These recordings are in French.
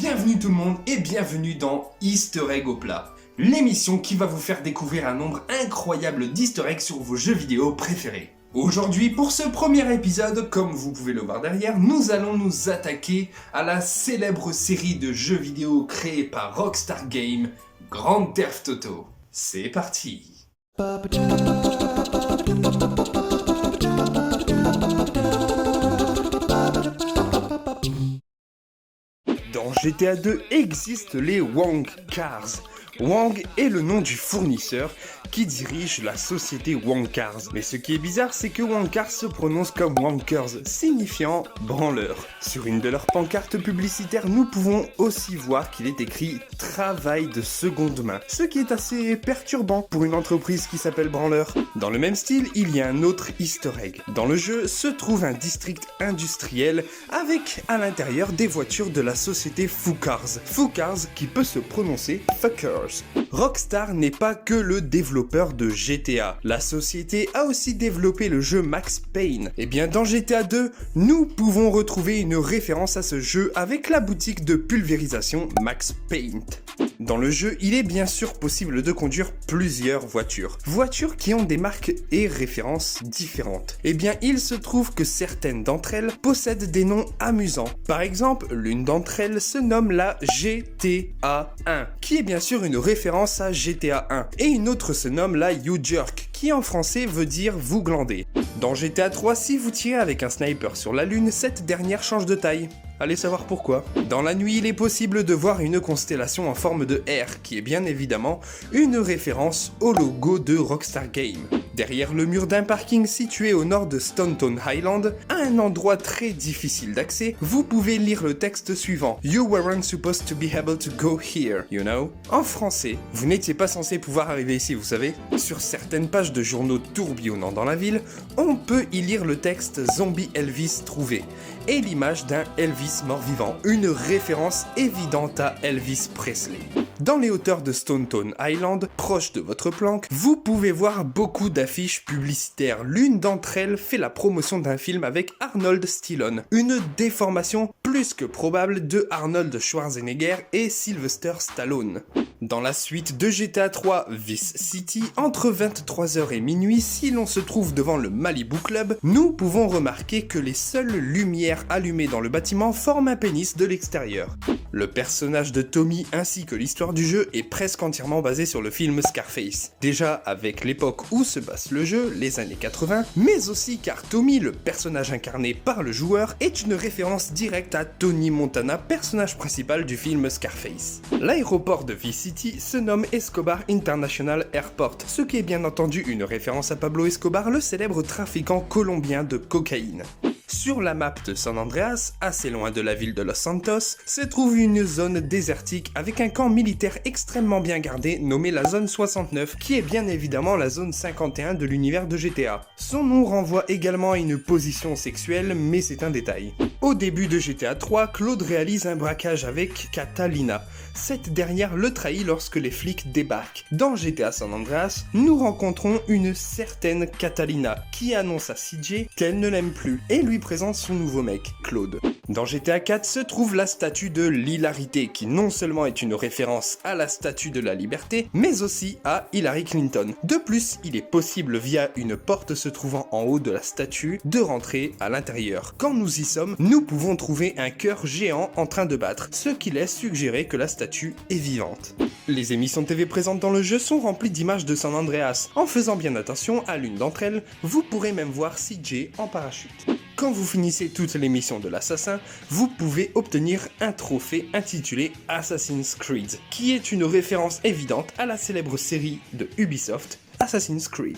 Bienvenue tout le monde et bienvenue dans Easter Egg au plat, l'émission qui va vous faire découvrir un nombre incroyable d'Easter eggs sur vos jeux vidéo préférés. Aujourd'hui, pour ce premier épisode, comme vous pouvez le voir derrière, nous allons nous attaquer à la célèbre série de jeux vidéo créée par Rockstar Games, Grand Theft Auto. C'est parti! Dans GTA 2 existent les Wong Cars. Wang est le nom du fournisseur qui dirige la société Wong Cars. Mais ce qui est bizarre, c'est que Wong Cars se prononce comme Wankers, signifiant branleur. Sur une de leurs pancartes publicitaires, nous pouvons aussi voir qu'il est écrit « Travail de seconde main », ce qui est assez perturbant pour une entreprise qui s'appelle Branleur. Dans le même style, il y a un autre Easter egg. Dans le jeu se trouve un district industriel avec à l'intérieur des voitures de la société Fucars. Fucars qui peut se prononcer Fuckers. Rockstar n'est pas que le développeur de GTA. La société a aussi développé le jeu Max Payne. Et bien dans GTA 2, nous pouvons retrouver une référence à ce jeu avec la boutique de pulvérisation Max Paint. Dans le jeu, il est bien sûr possible de conduire plusieurs voitures. Voitures qui ont des marques et références différentes. Et bien il se trouve que certaines d'entre elles possèdent des noms amusants. Par exemple, l'une d'entre elles se nomme la GTA 1, qui est bien sûr une référence à GTA 1. Et une autre se nomme la You Jerk, qui en français veut dire vous glander. Dans GTA 3, si vous tirez avec un sniper sur la lune, cette dernière change de taille. Allez savoir pourquoi. Dans la nuit, il est possible de voir une constellation en forme de R, qui est bien évidemment une référence au logo de Rockstar Games. Derrière le mur d'un parking situé au nord de Staunton Island, à un endroit très difficile d'accès, vous pouvez lire le texte suivant. You weren't supposed to be able to go here, you know? En français, vous n'étiez pas censé pouvoir arriver ici, vous savez? Sur certaines pages de journaux tourbillonnant dans la ville, on peut y lire le texte Zombie Elvis trouvé et l'image d'un Elvis mort-vivant, une référence évidente à Elvis Presley. Dans les hauteurs de Staunton Island, proche de votre planque, vous pouvez voir beaucoup d'affiches publicitaires. L'une d'entre elles fait la promotion d'un film avec Arnold Stallone, une déformation plus que probable de Arnold Schwarzenegger et Sylvester Stallone. Dans la suite de GTA 3 Vice City, entre 23h et minuit, si l'on se trouve devant le Malibu Club, nous pouvons remarquer que les seules lumières allumées dans le bâtiment forment un pénis de l'extérieur. Le personnage de Tommy ainsi que l'histoire du jeu est presque entièrement basée sur le film Scarface. Déjà avec l'époque où se passe le jeu, les années 80, mais aussi car Tommy, le personnage incarné par le joueur, est une référence directe à Tony Montana, personnage principal du film Scarface. L'aéroport de Vice City se nomme Escobar International Airport, ce qui est bien entendu une référence à Pablo Escobar, le célèbre trafiquant colombien de cocaïne. Sur la map de San Andreas, assez loin de la ville de Los Santos, se trouve une zone désertique avec un camp militaire extrêmement bien gardé nommé la zone 69, qui est bien évidemment la zone 51 de l'univers de GTA. Son nom renvoie également à une position sexuelle, mais c'est un détail. Au début de GTA 3, Claude réalise un braquage avec Catalina. Cette dernière le trahit lorsque les flics débarquent. Dans GTA San Andreas, nous rencontrons une certaine Catalina qui annonce à CJ qu'elle ne l'aime plus et lui présente son nouveau mec, Claude. Dans GTA 4 se trouve la statue de l'hilarité qui non seulement est une référence à la statue de la liberté, mais aussi à Hillary Clinton. De plus, il est possible via une porte se trouvant en haut de la statue de rentrer à l'intérieur. Quand nous y sommes, nous pouvons trouver un cœur géant en train de battre, ce qui laisse suggérer que la statue est vivante. Les émissions TV présentes dans le jeu sont remplies d'images de San Andreas. En faisant bien attention à l'une d'entre elles, vous pourrez même voir CJ en parachute. Quand vous finissez toutes les missions de l'assassin, vous pouvez obtenir un trophée intitulé Assassin's Creed, qui est une référence évidente à la célèbre série de Ubisoft, Assassin's Creed.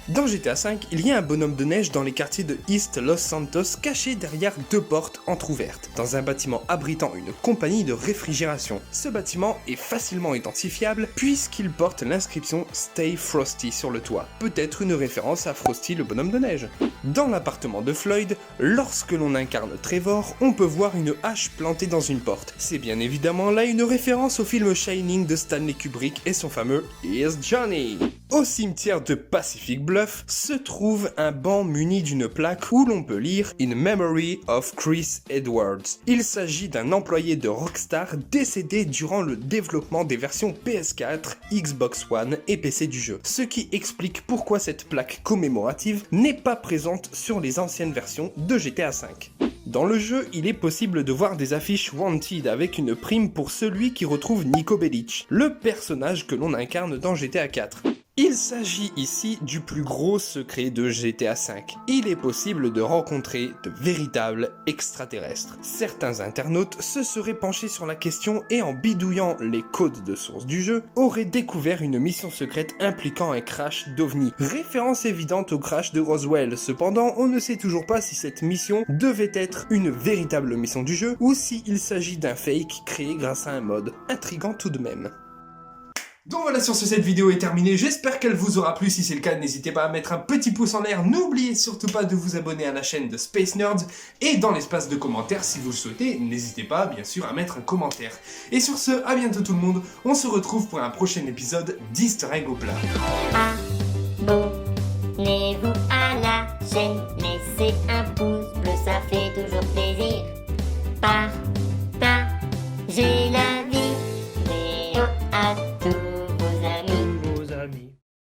Dans GTA V, il y a un bonhomme de neige dans les quartiers de East Los Santos caché derrière deux portes entr'ouvertes, dans un bâtiment abritant une compagnie de réfrigération. Ce bâtiment est facilement identifiable puisqu'il porte l'inscription Stay Frosty sur le toit, peut-être une référence à Frosty le bonhomme de neige. Dans l'appartement de Floyd, lorsque l'on incarne Trevor, on peut voir une hache plantée dans une porte. C'est bien évidemment là une référence au film Shining de Stanley Kubrick et son fameux Here's Johnny. Au cimetière de Pacific Bluff, 9 se trouve un banc muni d'une plaque où l'on peut lire « In Memory of Chris Edwards ». Il s'agit d'un employé de Rockstar décédé durant le développement des versions PS4, Xbox One et PC du jeu, ce qui explique pourquoi cette plaque commémorative n'est pas présente sur les anciennes versions de GTA V. Dans le jeu, il est possible de voir des affiches Wanted avec une prime pour celui qui retrouve Niko Bellic, le personnage que l'on incarne dans GTA 4. Il s'agit ici du plus gros secret de GTA V. Il est possible de rencontrer de véritables extraterrestres. Certains internautes se seraient penchés sur la question et en bidouillant les codes de source du jeu, auraient découvert une mission secrète impliquant un crash d'OVNI. Référence évidente au crash de Roswell. Cependant, on ne sait toujours pas si cette mission devait être une véritable mission du jeu ou s'il s'agit d'un fake créé grâce à un mod. Intriguant tout de même. Donc voilà, sur ce, cette vidéo est terminée, j'espère qu'elle vous aura plu. Si c'est le cas, n'hésitez pas à mettre un petit pouce en l'air, n'oubliez surtout pas de vous abonner à la chaîne de Space Nerds, et dans l'espace de commentaires, si vous le souhaitez, n'hésitez pas bien sûr à mettre un commentaire. Et sur ce, à bientôt tout le monde, on se retrouve pour un prochain épisode d'Easter Egg au plat. Abonnez-vous à la chaîne, laissez un pouce bleu, ça fait toujours plaisir.